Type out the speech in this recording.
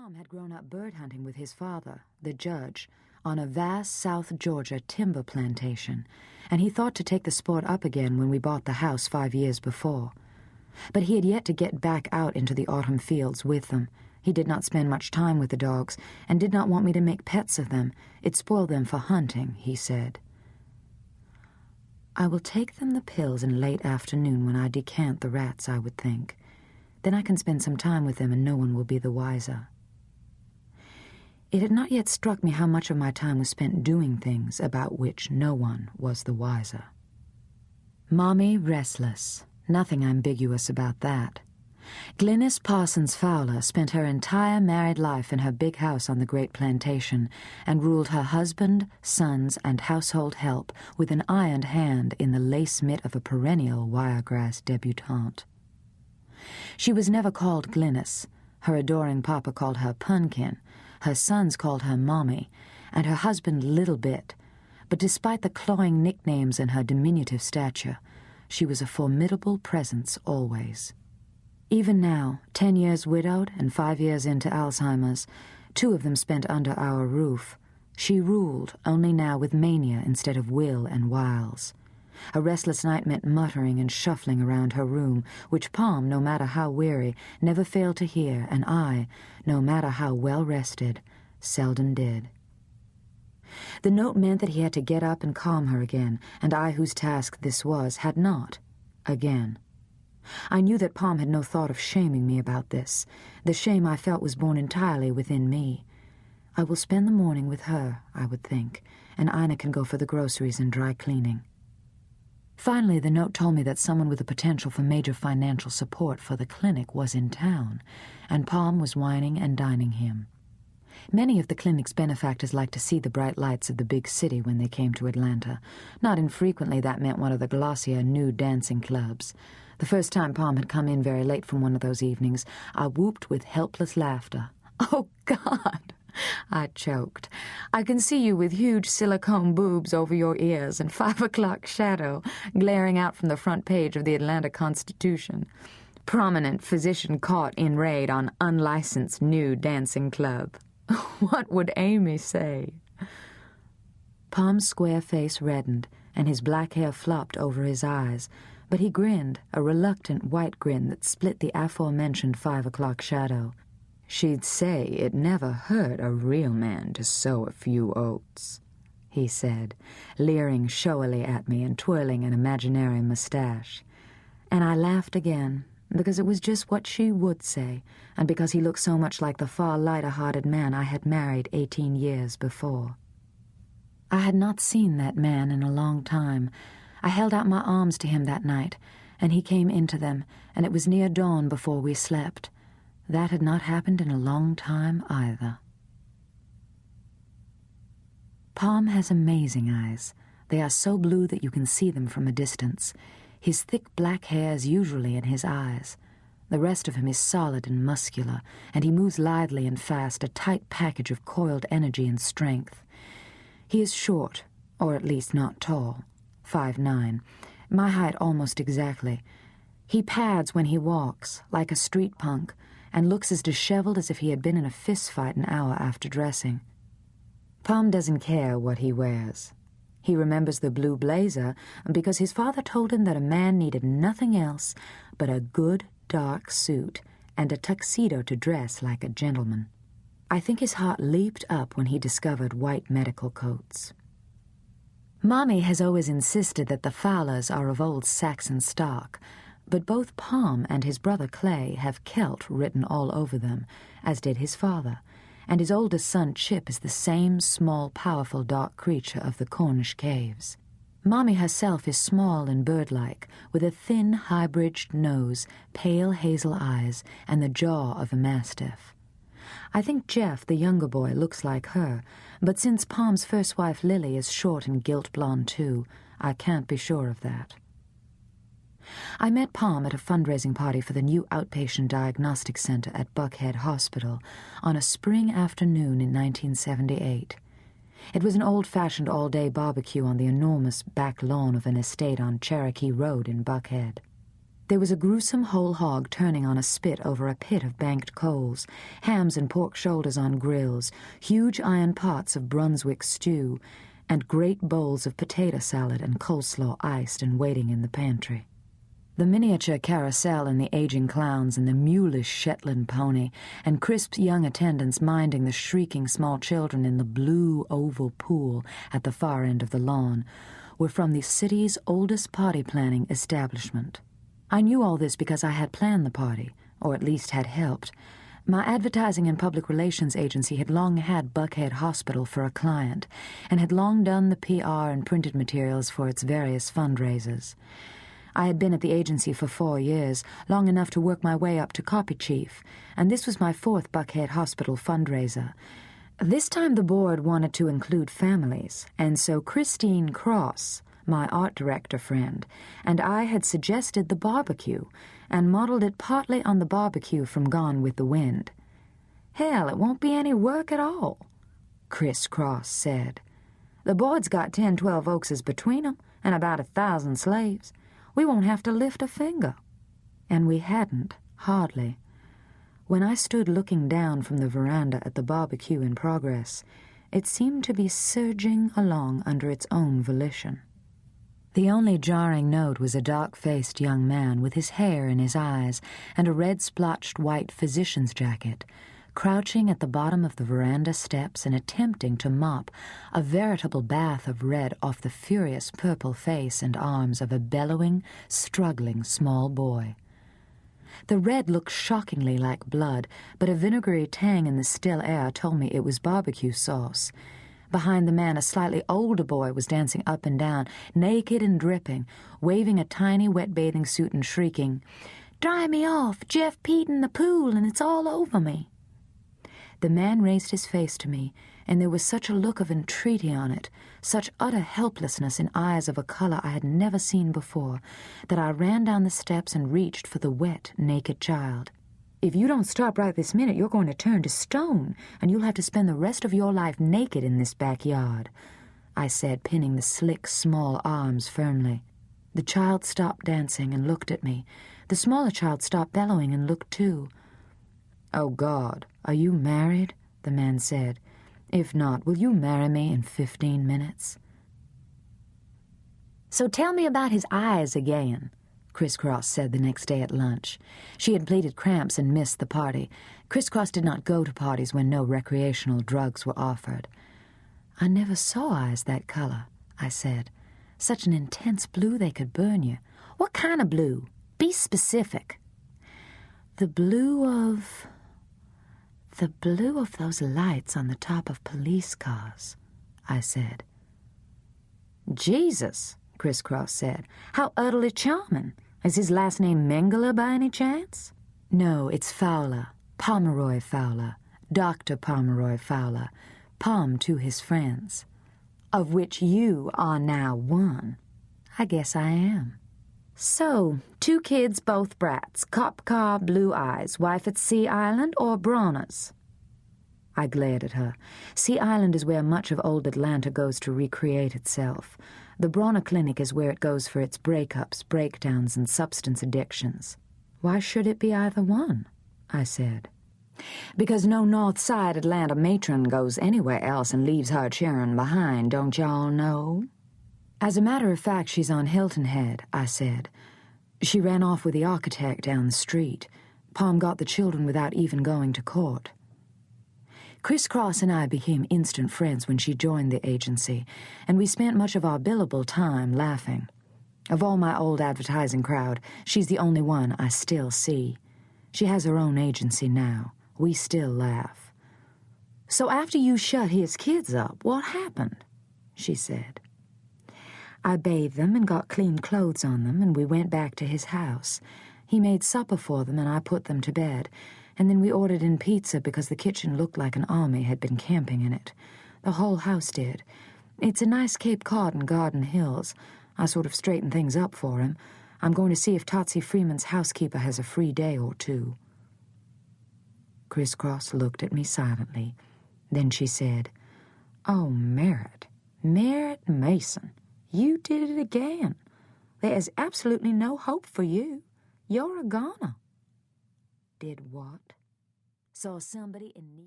Pom had grown up bird hunting with his father, the judge, on a vast South Georgia timber plantation, and he thought to take the sport up again when we bought the house 5 years before. But he had yet to get back out into the autumn fields with them. He did not spend much time with the dogs, and did not want me to make pets of them. It spoiled them for hunting, he said. I will take them the pills in late afternoon when I decant the rats, I would think. Then I can spend some time with them and no one will be the wiser. It had not yet struck me how much of my time was spent doing things about which no one was the wiser. Mommy restless. Nothing ambiguous about that. Glynis Parsons Fowler spent her entire married life in her big house on the great plantation and ruled her husband, sons, and household help with an ironed hand in the lace mitt of a perennial wiregrass debutante. She was never called Glynis. Her adoring papa called her Punkin, her sons called her Mommy, and her husband Little Bit. But despite the clawing nicknames and her diminutive stature, she was a formidable presence always. Even now, 10 years widowed and 5 years into Alzheimer's, 2 of them spent under our roof, she ruled, only now with mania instead of will and wiles. A restless night meant muttering and shuffling around her room, which Pom, no matter how weary, never failed to hear, and I, no matter how well rested, seldom did. The note meant that he had to get up and calm her again, and I, whose task this was, had not. Again. I knew that Pom had no thought of shaming me about this. The shame I felt was born entirely within me. I will spend the morning with her, I would think, and Ina can go for the groceries and dry cleaning. Finally, the note told me that someone with the potential for major financial support for the clinic was in town, and Pom was wining and dining him. Many of the clinic's benefactors liked to see the bright lights of the big city when they came to Atlanta. Not infrequently that meant one of the glossier nude dancing clubs. The first time Pom had come in very late from one of those evenings, I whooped with helpless laughter. "Oh, God!" I choked. "I can see you with huge silicone boobs over your ears and 5 o'clock shadow glaring out from the front page of the Atlanta Constitution. Prominent physician caught in raid on unlicensed nude dancing club. What would Amy say?" Pom's square face reddened, and his black hair flopped over his eyes, but he grinned, a reluctant white grin that split the aforementioned 5 o'clock shadow. "She'd say it never hurt a real man to sow a few oats," he said, leering showily at me and twirling an imaginary mustache. And I laughed again, because it was just what she would say, and because he looked so much like the far lighter-hearted man I had married 18 years before. I had not seen that man in a long time. I held out my arms to him that night, and he came into them, and it was near dawn before we slept. That had not happened in a long time either. Pom has amazing eyes. They are so blue that you can see them from a distance. His thick black hair is usually in his eyes. The rest of him is solid and muscular, and he moves lithely and fast, a tight package of coiled energy and strength. He is short, or at least not tall, 5'9", my height almost exactly. He pads when he walks, like a street punk, and looks as disheveled as if he had been in a fist fight an hour after dressing. Pom doesn't care what he wears. He remembers the blue blazer because his father told him that a man needed nothing else but a good dark suit and a tuxedo to dress like a gentleman. I think his heart leaped up when he discovered white medical coats. Mommy has always insisted that the Fowlers are of old Saxon stock, but both Pom and his brother Clay have Celt written all over them, as did his father, and his oldest son Chip is the same small, powerful, dark creature of the Cornish caves. Mommy herself is small and bird-like, with a thin, high-bridged nose, pale hazel eyes, and the jaw of a mastiff. I think Jeff, the younger boy, looks like her, but since Pom's first wife Lily is short and gilt blonde too, I can't be sure of that. I met Pom at a fundraising party for the new outpatient diagnostic center at Buckhead Hospital on a spring afternoon in 1978. It was an old-fashioned all-day barbecue on the enormous back lawn of an estate on Cherokee Road in Buckhead. There was a gruesome whole hog turning on a spit over a pit of banked coals, hams and pork shoulders on grills, huge iron pots of Brunswick stew, and great bowls of potato salad and coleslaw iced and waiting in the pantry. The miniature carousel and the aging clowns and the mulish Shetland pony and crisp young attendants minding the shrieking small children in the blue oval pool at the far end of the lawn were from the city's oldest party planning establishment. I knew all this because I had planned the party, or at least had helped. My advertising and public relations agency had long had Buckhead Hospital for a client, and had long done the PR and printed materials for its various fundraisers. I had been at the agency for 4 years, long enough to work my way up to copy chief, and this was my 4th Buckhead Hospital fundraiser. This time the board wanted to include families, and so Christine Cross, my art director friend, and I had suggested the barbecue, and modeled it partly on the barbecue from Gone with the Wind. "Hell, it won't be any work at all," Chris Cross said. "The board's got 10-12 Oakses between 'em, and about 1,000 slaves. We won't have to lift a finger." And we hadn't, hardly. When I stood looking down from the veranda at the barbecue in progress, it seemed to be surging along under its own volition. The only jarring note was a dark-faced young man with his hair in his eyes and a red-splotched white physician's jacket, crouching at the bottom of the veranda steps and attempting to mop a veritable bath of red off the furious purple face and arms of a bellowing, struggling small boy. The red looked shockingly like blood, but a vinegary tang in the still air told me it was barbecue sauce. Behind the man, a slightly older boy was dancing up and down, naked and dripping, waving a tiny wet bathing suit and shrieking, "Dry me off! Jeff peed in the pool and it's all over me!" The man raised his face to me, and there was such a look of entreaty on it, such utter helplessness in eyes of a color I had never seen before, that I ran down the steps and reached for the wet, naked child. "If you don't stop right this minute, you're going to turn to stone, and you'll have to spend the rest of your life naked in this backyard," I said, pinning the slick, small arms firmly. The child stopped dancing and looked at me. The smaller child stopped bellowing and looked too. "Oh, God, are you married?" the man said. "If not, will you marry me in 15 minutes?" "So tell me about his eyes again," Criss-Cross said the next day at lunch. She had pleaded cramps and missed the party. Criss-Cross did not go to parties when no recreational drugs were offered. "I never saw eyes that color," I said. "Such an intense blue they could burn you." "What kind of blue? Be specific." The blue of those lights on the top of police cars," I said. "Jesus," Criss-Cross said. "How utterly charming. Is his last name Mengele by any chance?" "No, it's Fowler. Pomeroy Fowler. Dr. Pomeroy Fowler. Pom to his friends. Of which you are now one." "I guess I am." "So, 2 kids, both brats, cop car, blue eyes, wife at Sea Island or Bronner's?" I glared at her. Sea Island is where much of old Atlanta goes to recreate itself. The Bronner Clinic is where it goes for its breakups, breakdowns, and substance addictions. "Why should it be either one?" I said. "Because no North Side Atlanta matron goes anywhere else and leaves her children behind, don't y'all know?" "As a matter of fact, she's on Hilton Head," I said. "She ran off with the architect down the street. Pom got the children without even going to court." Criss-Cross and I became instant friends when she joined the agency, and we spent much of our billable time laughing. Of all my old advertising crowd, she's the only one I still see. She has her own agency now. We still laugh. "So after you shut his kids up, what happened?" she said. "I bathed them and got clean clothes on them, and we went back to his house. He made supper for them, and I put them to bed. And then we ordered in pizza because the kitchen looked like an army had been camping in it. The whole house did. It's a nice Cape Cod and Garden Hills. I sort of straightened things up for him. I'm going to see if Totsy Freeman's housekeeper has a free day or 2. Criss-Cross looked at me silently. Then she said, "Oh, Merritt Mason, you did it again. There is absolutely no hope for you. You're a goner. Did what? Saw somebody in need.